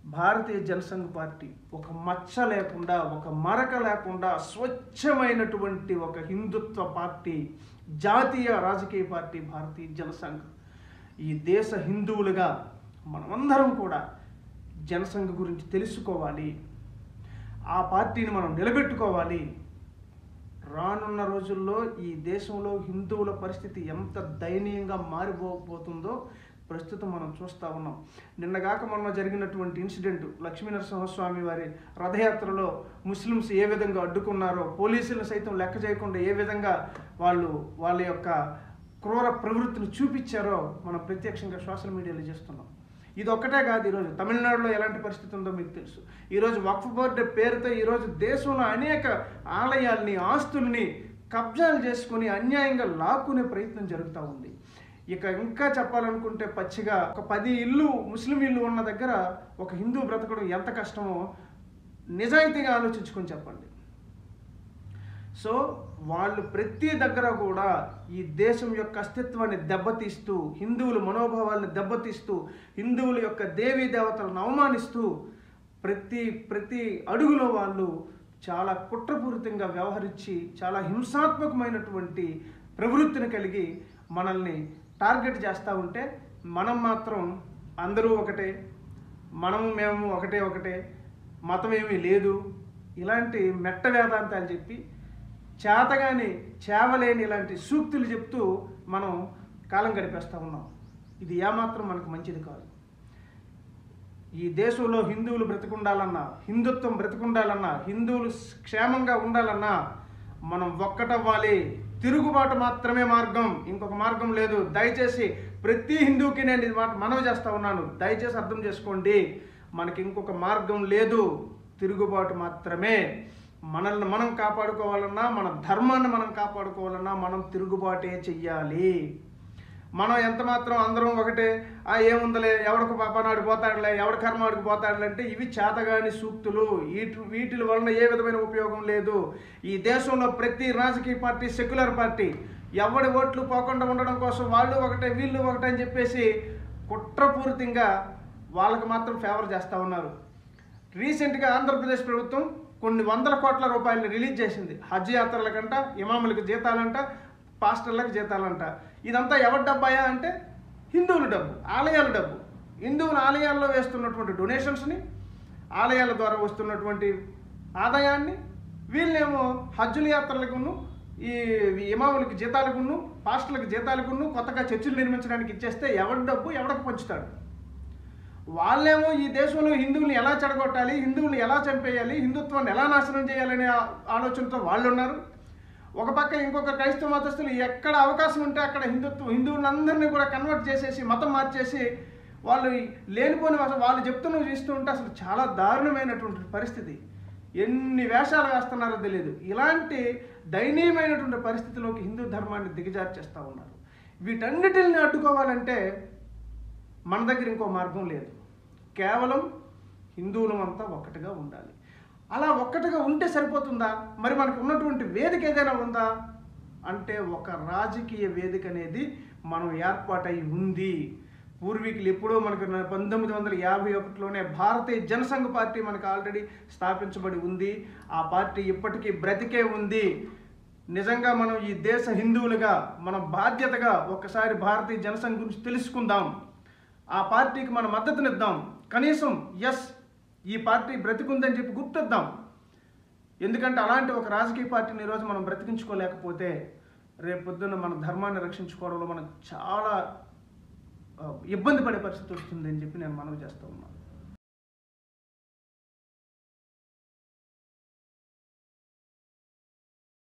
భారతీయ Jan Sangh party ఒక మచ్చ లేకుండా, ఒక మరక లేకుండా స్వచ్ఛమైనటువంటి ఒక హిందుత్వ పార్టీ, జాతీయ రాజకీయ పార్టీ భారతీయ జనసంఘ్. ఈ దేశ హిందువులుగా మనమందరం కూడా జనసంఘ్ గురించి తెలుసుకోవాలి, ఆ పార్టీని మనం నిలబెట్టుకోవాలి. రానున్న రోజుల్లో ఈ దేశంలో హిందువుల పరిస్థితి ఎంత దయనీయంగా మారిపోతుందో ప్రస్తుతం మనం చూస్తూ ఉన్నాం. నిన్నగాక మొన్న జరిగినటువంటి ఇన్సిడెంట్, లక్ష్మీనరసింహస్వామి వారి రథయాత్రలో ముస్లిమ్స్ ఏ విధంగా అడ్డుకున్నారో, పోలీసులను సైతం లెక్క చేయకుండా ఏ విధంగా వాళ్ళ యొక్క క్రూర ప్రవృత్తిని చూపించారో మనం ప్రత్యక్షంగా సోషల్ మీడియాలో చేస్తున్నాం. ఇది ఒక్కటే కాదు, ఈరోజు తమిళనాడులో ఎలాంటి పరిస్థితి ఉందో మీకు తెలుసు. ఈరోజు వక్ఫ్ బోర్డు పేరుతో ఈరోజు దేశంలో అనేక ఆలయాల్ని, ఆస్తుల్ని కబ్జాలు చేసుకుని అన్యాయంగా లాక్కునే ప్రయత్నం జరుగుతూ ఉంది. ఇక ఇంకా చెప్పాలనుకుంటే పచ్చిగా ఒక 10 ఇల్లు ముస్లిం ఇల్లు ఉన్న దగ్గర ఒక హిందూ బ్రతకడం ఎంత కష్టమో నిజాయితీగా ఆలోచించుకొని చెప్పండి. సో వాళ్ళు ప్రతి దగ్గర కూడా ఈ దేశం యొక్క అస్తిత్వాన్ని దెబ్బతీస్తూ, హిందువుల మనోభావాలను దెబ్బతీస్తూ, హిందువుల యొక్క దేవీ దేవతలను అవమానిస్తూ ప్రతి అడుగులో వాళ్ళు చాలా కుట్రపూరితంగా వ్యవహరించి చాలా హింసాత్మకమైనటువంటి ప్రవృత్తిని కలిగి మనల్ని టార్గెట్ చేస్తూ ఉంటే, మనం మాత్రం అందరూ ఒకటే, మేము ఒకటే, మతం ఏమీ లేదు, ఇలాంటి మెట్ట వేదాంతాలు చెప్పి చేతగాని చేవలేని ఇలాంటి సూక్తులు చెప్తూ మనం కాలం గడిపేస్తూ ఉన్నాం. ఇది ఏమాత్రం మనకు మంచిది కాదు. ఈ దేశంలో హిందువులు బ్రతికుండాలన్నా, హిందుత్వం బ్రతికుండాలన్నా, హిందువులు క్షేమంగా ఉండాలన్నా మనం ఒక్కటవ్వాలి. తిరుగుబాటు మాత్రమే మార్గం, ఇంకొక మార్గం లేదు. దయచేసి ప్రతి హిందువుకి నేను ఇది మనవి చేస్తూ ఉన్నాను, దయచేసి అర్థం చేసుకోండి. మనకి ఇంకొక మార్గం లేదు, తిరుగుబాటు మాత్రమే. మనల్ని మనం కాపాడుకోవాలన్నా, మన ధర్మాన్ని మనం కాపాడుకోవాలన్నా మనం తిరుగుబాటే చెయ్యాలి. మనం ఎంత మాత్రం అందరం ఒకటే, ఏముందలే, ఎవడికి పాపనాడు పోతాడులే, ఎవడి కర్మాడికి పోతాడులే అంటే ఇవి చేతగాని సూక్తులు. వీటి వలన ఏ విధమైన ఉపయోగం లేదు. ఈ దేశంలో ప్రతి రాజకీయ పార్టీ సెక్యులర్ పార్టీ, ఎవడి ఓట్లు పోకుండా ఉండడం కోసం వాళ్ళు ఒకటే వీళ్ళు ఒకటే అని చెప్పేసి కుట్రపూరితంగా వాళ్ళకి మాత్రం ఫేవర్ చేస్తూ ఉన్నారు. రీసెంట్గా ఆంధ్రప్రదేశ్ ప్రభుత్వం కొన్ని 100 కోట్ల రూపాయలని రిలీజ్ చేసింది. హజ్ యాత్రలకంట, ఇమాములకు జీతాలంట, పాస్టర్లకు జీతాలంట. ఇదంతా ఎవరి డబ్బాయా అంటే హిందువుల డబ్బు, ఆలయాల డబ్బు. హిందువుల ఆలయాల్లో వేస్తున్నటువంటి డొనేషన్స్ని, ఆలయాల ద్వారా వస్తున్నటువంటి ఆదాయాన్ని వీళ్ళేమో హజ్జుల యాత్రలకును, ఈ ఇమాములకి జీతాలకును, పాస్టర్లకు జీతాలకును, కొత్తగా చర్చిలు నిర్మించడానికి ఇచ్చేస్తే ఎవరి డబ్బు ఎవరికి పంచుతాడు? వాళ్ళేమో ఈ దేశంలో హిందువుల్ని ఎలా చెడగొట్టాలి, హిందువుల్ని ఎలా చంపేయాలి, హిందుత్వాన్ని ఎలా నాశనం చేయాలనే ఆలోచనతో వాళ్ళు ఉన్నారు. ఒక పక్క ఇంకొక క్రైస్తవ మతస్థులు ఎక్కడ అవకాశం ఉంటే అక్కడ హిందువులందరినీ కూడా కన్వర్ట్ చేసేసి, మతం మార్చేసి వాళ్ళు లేనిపోని వాళ్ళు చెప్తున్నవి చూస్తూ ఉంటే అసలు చాలా దారుణమైనటువంటి పరిస్థితి. ఎన్ని వేషాలు వేస్తున్నారో తెలియదు. ఇలాంటి దయనీయమైనటువంటి పరిస్థితిలోకి హిందూ ధర్మాన్ని దిగజార్చేస్తూ ఉన్నారు. వీటన్నిటిని అడ్డుకోవాలంటే మన దగ్గర ఇంకో మార్గం లేదు. కేవలం హిందువులం అంతా ఒక్కటిగా ఉండాలి. అలా ఒక్కటిగా ఉంటే సరిపోతుందా? మరి మనకు ఉన్నటువంటి వేదిక ఏదైనా ఉందా అంటే ఒక రాజకీయ వేదిక అనేది మనం ఏర్పాటై ఉంది. పూర్వీకులు ఎప్పుడో మనకు 1951లోనే భారతీయ జనసంఘ్ పార్టీ మనకు ఆల్రెడీ స్థాపించబడి ఉంది. ఆ పార్టీ ఇప్పటికీ బ్రతికే ఉంది. నిజంగా మనం ఈ దేశ హిందువులుగా మన బాధ్యతగా ఒకసారి భారతీయ జనసంఘ్ గురించి తెలుసుకుందాం, ఆ పార్టీకి మన మద్దతునిద్దాం. కనీసం ఈ పార్టీ బ్రతికుందని చెప్పి గుర్తిద్దాం. ఎందుకంటే అలాంటి ఒక రాజకీయ పార్టీని ఈరోజు మనం బ్రతికించుకోలేకపోతే రేపు పొద్దున్న మన ధర్మాన్ని రక్షించుకోవడంలో మనం చాలా ఇబ్బంది పడే పరిస్థితి వస్తుందని చెప్పి నేను మనవి చేస్తూ ఉన్నాను.